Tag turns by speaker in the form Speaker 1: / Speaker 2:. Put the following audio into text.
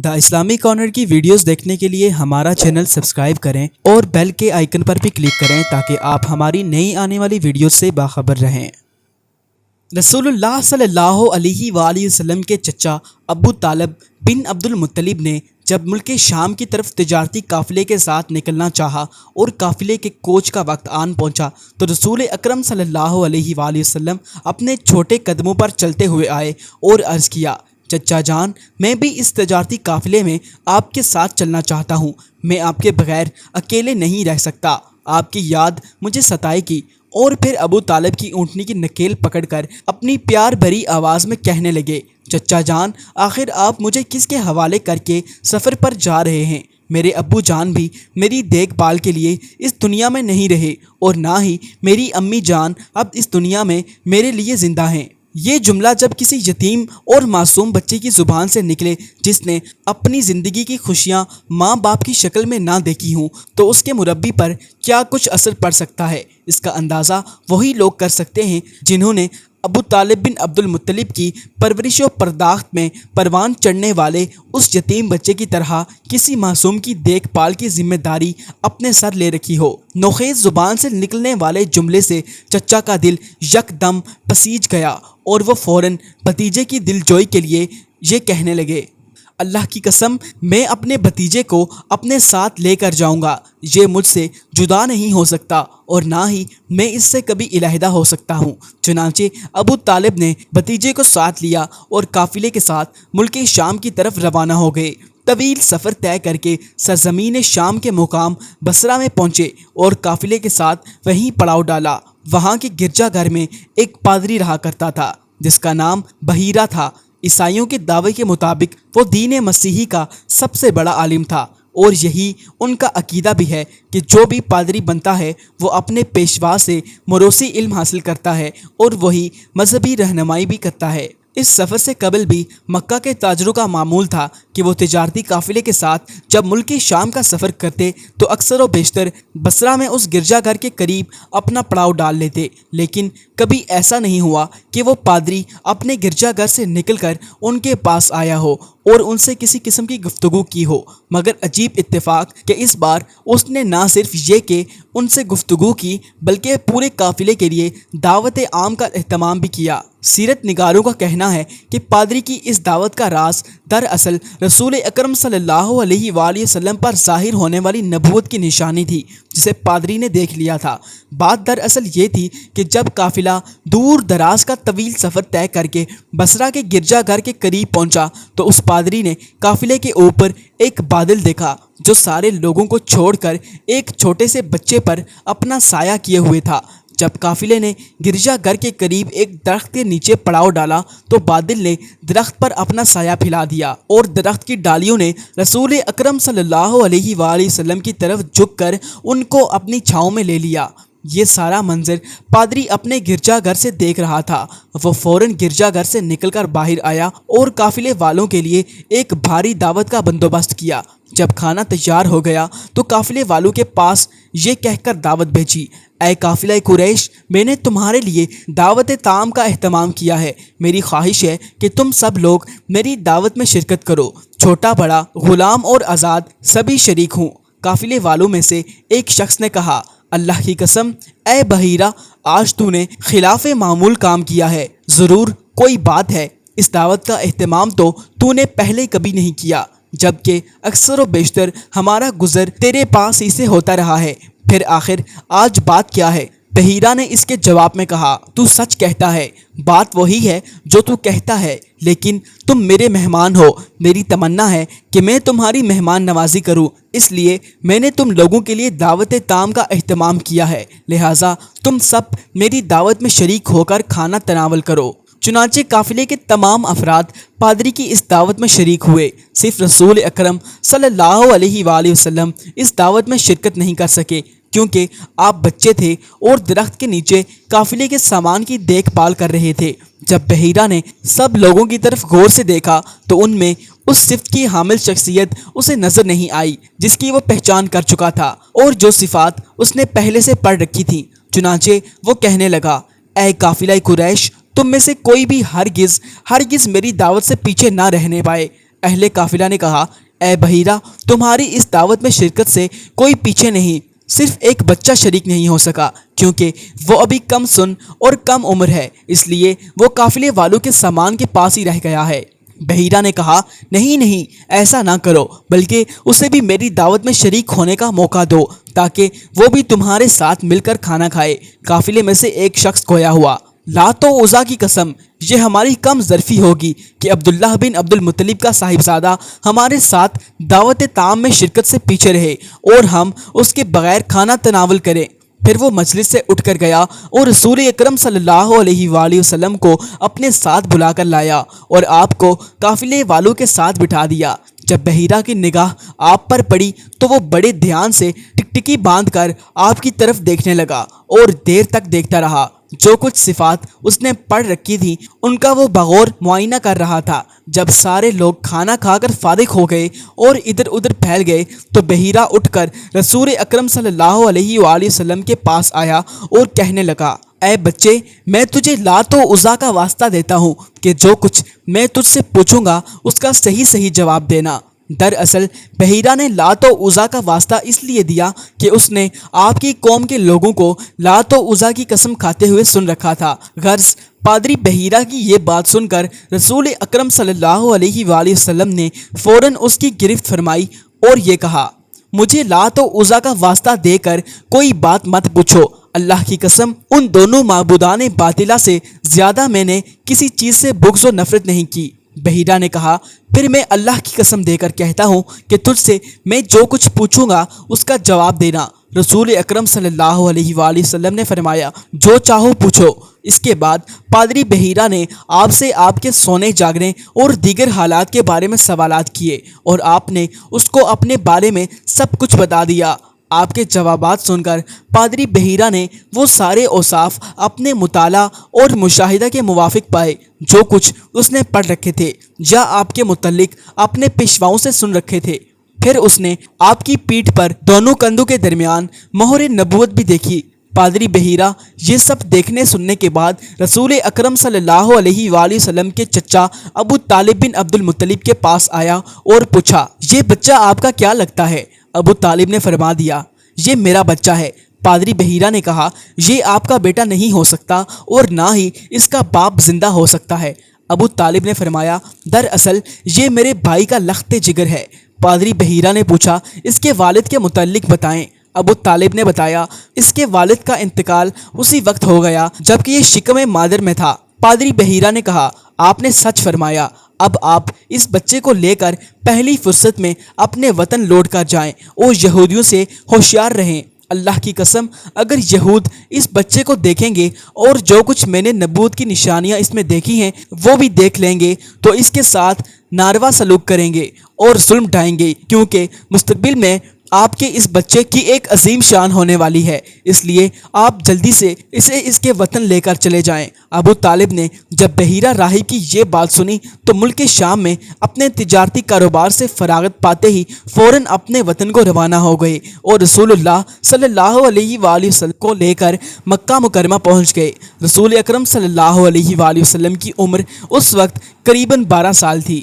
Speaker 1: دا اسلامی کارنر کی ویڈیوز دیکھنے کے لیے ہمارا چینل سبسکرائب کریں اور بیل کے آئیکن پر بھی کلک کریں تاکہ آپ ہماری نئی آنے والی ویڈیوز سے باخبر رہیں۔ رسول اللہ صلی اللہ علیہ وآلہ وسلم کے چچا ابو طالب بن عبد المطلب نے جب ملک شام کی طرف تجارتی قافلے کے ساتھ نکلنا چاہا اور قافلے کے کوچ کا وقت آن پہنچا تو رسول اکرم صلی اللہ علیہ وآلہ وسلم اپنے چھوٹے قدموں پر چلتے ہوئے آئے اور عرض کیا، چچا جان، میں بھی اس تجارتی قافلے میں آپ کے ساتھ چلنا چاہتا ہوں۔ میں آپ کے بغیر اکیلے نہیں رہ سکتا۔ آپ کی یاد مجھے ستائے گی۔ اور پھر ابو طالب کی اونٹنی کی نکیل پکڑ کر اپنی پیار بھری آواز میں کہنے لگے، چچا جان، آخر آپ مجھے کس کے حوالے کر کے سفر پر جا رہے ہیں؟ میرے ابو جان بھی میری دیکھ بھال کے لیے اس دنیا میں نہیں رہے اور نہ ہی میری امی جان اب اس دنیا میں میرے لیے زندہ ہیں۔ یہ جملہ جب کسی یتیم اور معصوم بچے کی زبان سے نکلے جس نے اپنی زندگی کی خوشیاں ماں باپ کی شکل میں نہ دیکھی ہوں تو اس کے مربی پر کیا کچھ اثر پڑ سکتا ہے، اس کا اندازہ وہی لوگ کر سکتے ہیں جنہوں نے ابو طالب بن عبد المطلب کی پرورش و پرداخت میں پروان چڑھنے والے اس یتیم بچے کی طرح کسی معصوم کی دیکھ بھال کی ذمہ داری اپنے سر لے رکھی ہو۔ نوخیز زبان سے نکلنے والے جملے سے چچا کا دل یک دم پسیج گیا اور وہ فوراً بھتیجے کی دل جوئی کے لیے یہ کہنے لگے، اللہ کی قسم، میں اپنے بھتیجے کو اپنے ساتھ لے کر جاؤں گا۔ یہ مجھ سے جدا نہیں ہو سکتا اور نہ ہی میں اس سے کبھی علیحدہ ہو سکتا ہوں۔ چنانچہ ابو طالب نے بھتیجے کو ساتھ لیا اور قافلے کے ساتھ ملک شام کی طرف روانہ ہو گئے۔ طویل سفر طے کر کے سرزمین شام کے مقام بصرہ میں پہنچے اور قافلے کے ساتھ وہیں پڑاؤ ڈالا۔ وہاں کے گرجا گھر میں ایک پادری رہا کرتا تھا جس کا نام بحیرہ تھا۔ عیسائیوں کے دعوے کے مطابق وہ دین مسیحی کا سب سے بڑا عالم تھا اور یہی ان کا عقیدہ بھی ہے کہ جو بھی پادری بنتا ہے وہ اپنے پیشوا سے موروثی علم حاصل کرتا ہے اور وہی مذہبی رہنمائی بھی کرتا ہے۔ اس سفر سے قبل بھی مکہ کے تاجروں کا معمول تھا کہ وہ تجارتی قافلے کے ساتھ جب ملک شام کا سفر کرتے تو اکثر و بیشتر بصرہ میں اس گرجا گھر کے قریب اپنا پڑاؤ ڈال لیتے، لیکن کبھی ایسا نہیں ہوا کہ وہ پادری اپنے گرجا گھر سے نکل کر ان کے پاس آیا ہو اور ان سے کسی قسم کی گفتگو کی ہو۔ مگر عجیب اتفاق کہ اس بار اس نے نہ صرف یہ کہ ان سے گفتگو کی بلکہ پورے قافلے کے لیے دعوت عام کا اہتمام بھی کیا۔ سیرت نگاروں کا کہنا ہے کہ پادری کی اس دعوت کا راز دراصل رسول اکرم صلی اللہ علیہ وآلہ وسلم پر ظاہر ہونے والی نبوت کی نشانی تھی جسے پادری نے دیکھ لیا تھا۔ بات دراصل یہ تھی کہ جب قافلہ دور دراز کا طویل سفر طے کر کے بصرہ کے گرجا گھر کے قریب پہنچا تو اس پادری نے قافلے کے اوپر ایک بادل دیکھا جو سارے لوگوں کو چھوڑ کر ایک چھوٹے سے بچے پر اپنا سایہ کیے ہوئے تھا۔ جب قافلے نے گرجا گھر کے قریب ایک درخت کے نیچے پڑاؤ ڈالا تو بادل نے درخت پر اپنا سایہ پھیلا دیا اور درخت کی ڈالیوں نے رسول اکرم صلی اللہ علیہ وآلہ وسلم کی طرف جھک کر ان کو اپنی چھاؤں میں لے لیا۔ یہ سارا منظر پادری اپنے گرجا گھر سے دیکھ رہا تھا۔ وہ فوراً گرجا گھر سے نکل کر باہر آیا اور قافلے والوں کے لیے ایک بھاری دعوت کا بندوبست کیا۔ جب کھانا تیار ہو گیا تو قافلے والوں کے پاس یہ کہہ کر دعوت بھیجی، اے قافلہ قریش، میں نے تمہارے لیے دعوت طعام کا اہتمام کیا ہے۔ میری خواہش ہے کہ تم سب لوگ میری دعوت میں شرکت کرو۔ چھوٹا بڑا، غلام اور آزاد سبھی شریک ہوں۔ قافلے والوں میں سے ایک شخص نے کہا، اللہ کی قسم، اے بحیرہ، آج تو نے خلاف معمول کام کیا ہے۔ ضرور کوئی بات ہے۔ اس دعوت کا اہتمام تو نے پہلے کبھی نہیں کیا، جبکہ اکثر و بیشتر ہمارا گزر تیرے پاس ہی سے ہوتا رہا ہے۔ پھر آخر آج بات کیا ہے؟ بحیرہ نے اس کے جواب میں کہا، تو سچ کہتا ہے، بات وہی ہے جو تو کہتا ہے، لیکن تم میرے مہمان ہو۔ میری تمنا ہے کہ میں تمہاری مہمان نوازی کروں، اس لیے میں نے تم لوگوں کے لیے دعوت طعام کا اہتمام کیا ہے، لہٰذا تم سب میری دعوت میں شریک ہو کر کھانا تناول کرو۔ چنانچہ قافلے کے تمام افراد پادری کی اس دعوت میں شریک ہوئے۔ صرف رسول اکرم صلی اللہ علیہ وآلہ وسلم اس دعوت میں شرکت نہیں کر سکے کیونکہ آپ بچے تھے اور درخت کے نیچے قافلے کے سامان کی دیکھ بھال کر رہے تھے۔ جب بحیرہ نے سب لوگوں کی طرف غور سے دیکھا تو ان میں اس صفت کی حامل شخصیت اسے نظر نہیں آئی جس کی وہ پہچان کر چکا تھا اور جو صفات اس نے پہلے سے پڑھ رکھی تھیں۔ چنانچہ وہ کہنے لگا، اے قافلہ قریش، تم میں سے کوئی بھی ہرگز میری دعوت سے پیچھے نہ رہنے پائے۔ اہل قافلہ نے کہا اے بحیرہ تمہاری اس دعوت میں شرکت سے کوئی پیچھے نہیں، صرف ایک بچہ شریک نہیں ہو سکا کیونکہ وہ ابھی کم سن اور کم عمر ہے، اس لیے وہ قافلے والوں کے سامان کے پاس ہی رہ گیا ہے۔ بحیرہ نے کہا نہیں نہیں ایسا نہ کرو، بلکہ اسے بھی میری دعوت میں شریک ہونے کا موقع دو تاکہ وہ بھی تمہارے ساتھ مل کر کھانا کھائے۔ قافلے میں سے ایک شخص گویا ہوا لات و عزیٰ کی قسم یہ ہماری کم ظرفی ہوگی کہ عبداللہ بن عبد المطلب کا صاحبزادہ ہمارے ساتھ دعوت طعام میں شرکت سے پیچھے رہے اور ہم اس کے بغیر کھانا تناول کریں۔ پھر وہ مجلس سے اٹھ کر گیا اور رسول اکرم صلی اللہ علیہ وآلہ وسلم کو اپنے ساتھ بلا کر لایا اور آپ کو قافلے والوں کے ساتھ بٹھا دیا۔ جب بحیرہ کی نگاہ آپ پر پڑی تو وہ بڑے دھیان سے ٹکٹکی باندھ کر آپ کی طرف دیکھنے لگا اور دیر تک دیکھتا رہا۔ جو کچھ صفات اس نے پڑھ رکھی تھی ان کا وہ بغور معائنہ کر رہا تھا۔ جب سارے لوگ کھانا کھا کر فارغ ہو گئے اور ادھر ادھر پھیل گئے تو بحیرہ اٹھ کر رسول اکرم صلی اللہ علیہ وآلہ وسلم کے پاس آیا اور کہنے لگا اے بچے میں تجھے لات و عزیٰ کا واسطہ دیتا ہوں کہ جو کچھ میں تجھ سے پوچھوں گا اس کا صحیح جواب دینا۔ دراصل بحیرہ نے لات و عزیٰ کا واسطہ اس لیے دیا کہ اس نے آپ کی قوم کے لوگوں کو لات و عزیٰ کی قسم کھاتے ہوئے سن رکھا تھا۔ غرض پادری بحیرہ کی یہ بات سن کر رسول اکرم صلی اللہ علیہ وآلہ وسلم نے فوراً اس کی گرفت فرمائی اور یہ کہا مجھے لات و عزیٰ کا واسطہ دے کر کوئی بات مت پوچھو، اللہ کی قسم ان دونوں معبودان باطلہ سے زیادہ میں نے کسی چیز سے بغض و نفرت نہیں کی۔ بحیرہ نے کہا پھر میں اللہ کی قسم دے کر کہتا ہوں کہ تجھ سے میں جو کچھ پوچھوں گا اس کا جواب دینا۔ رسول اکرم صلی اللہ علیہ وآلہ وسلم نے فرمایا جو چاہو پوچھو۔ اس کے بعد پادری بحیرہ نے آپ سے آپ کے سونے جاگنے اور دیگر حالات کے بارے میں سوالات کیے اور آپ نے اس کو اپنے بارے میں سب کچھ بتا دیا۔ آپ کے جوابات سن کر پادری بحیرہ نے وہ سارے اوصاف اپنے مطالعہ اور مشاہدہ کے موافق پائے جو کچھ اس نے پڑھ رکھے تھے یا آپ کے متعلق اپنے پیشواؤں سے سن رکھے تھے۔ پھر اس نے آپ کی پیٹھ پر دونوں کندھوں کے درمیان مہر نبوت بھی دیکھی۔ پادری بحیرہ یہ سب دیکھنے سننے کے بعد رسول اکرم صلی اللہ علیہ وآلہ وسلم کے چچا ابو طالب بن عبد المطلب کے پاس آیا اور پوچھا یہ بچہ آپ کا کیا لگتا ہے؟ ابو طالب نے فرما دیا یہ میرا بچہ ہے۔ پادری بحیرہ نے کہا یہ آپ کا بیٹا نہیں ہو سکتا اور نہ ہی اس کا باپ زندہ ہو سکتا ہے۔ ابو طالب نے فرمایا دراصل یہ میرے بھائی کا لخت جگر ہے۔ پادری بحیرہ نے پوچھا اس کے والد کے متعلق بتائیں۔ ابو طالب نے بتایا اس کے والد کا انتقال اسی وقت ہو گیا جبکہ یہ شکم مادر میں تھا۔ پادری بحیرہ نے کہا آپ نے سچ فرمایا، اب آپ اس بچے کو لے کر پہلی فرصت میں اپنے وطن لوٹ کر جائیں اور یہودیوں سے ہوشیار رہیں۔ اللہ کی قسم اگر یہود اس بچے کو دیکھیں گے اور جو کچھ میں نے نبوت کی نشانیاں اس میں دیکھی ہیں وہ بھی دیکھ لیں گے تو اس کے ساتھ ناروا سلوک کریں گے اور ظلم ڈھائیں گے، کیونکہ مستقبل میں آپ کے اس بچے کی ایک عظیم شان ہونے والی ہے، اس لیے آپ جلدی سے اسے اس کے وطن لے کر چلے جائیں۔ ابو طالب نے جب بحیرہ راہب کی یہ بات سنی تو ملک شام میں اپنے تجارتی کاروبار سے فراغت پاتے ہی فوراً اپنے وطن کو روانہ ہو گئے اور رسول اللہ صلی اللہ علیہ وآلہ وسلم کو لے کر مکہ مکرمہ پہنچ گئے۔ رسول اکرم صلی اللہ علیہ وآلہ وسلم کی عمر اس وقت قریباً 12 سال تھی۔